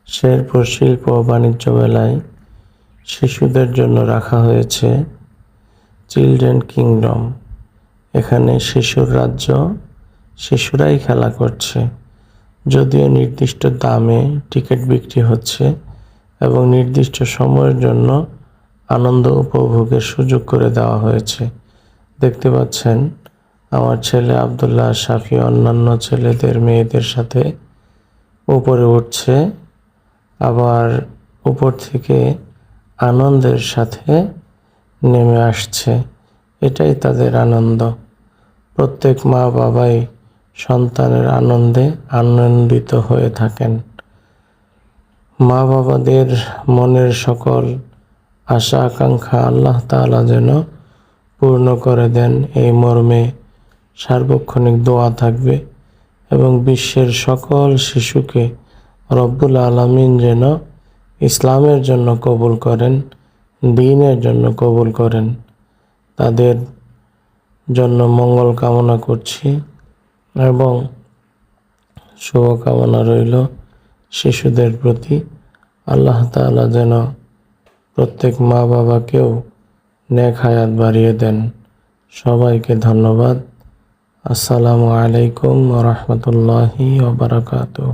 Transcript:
শেরপুর শিল্প ও বাণিজ্য মেলায় শিশুদের জন্য রাখা হয়েছে চিলড্রেন কিংডম। এখানে শিশুর রাজ্য, শিশুরাই খেলা করছে। যদিও নির্দিষ্ট দামে টিকিট বিক্রি হচ্ছে এবং নির্দিষ্ট সময়ের জন্য আনন্দ উপভোগের সুযোগ করে দেওয়া হয়েছে। দেখতে পাচ্ছেন আমার ছেলে আব্দুল্লাহ শাফি অন্যান্য ছেলেদের মেয়েদের সাথে উপরে উঠছে, আবার উপর থেকে আনন্দের সাথে নেমে আসছে। এটাই তাদের আনন্দ। প্রত্যেক মা বাবাই সন্তানের আনন্দে আনন্দিত হয়ে থাকেন। মা বাবাদের মনের সকল আশা আকাঙ্ক্ষা আল্লাহ তাআলা যেন পূর্ণ করে দেন, এই মর্মে সার্বক্ষণিক দোয়া থাকবে এবং বিশ্বের সকল শিশুকে রব্বুল আলামিন যেন ইসলামের জন্য কবুল করেন, দ্বীনের জন্য কবুল করেন। তাদের জন্য মঙ্গল কামনা করছি এবং শুভকামনা রইল শিশুদের প্রতি। আল্লাহ তাআলা যেন প্রত্যেক মা বাবাকেও নেক হায়াত বাড়িয়ে দেন। সবাইকে ধন্যবাদ। আসসালামু আলাইকুম ওয়া রাহমাতুল্লাহি ওয়া বারাকাতুহু।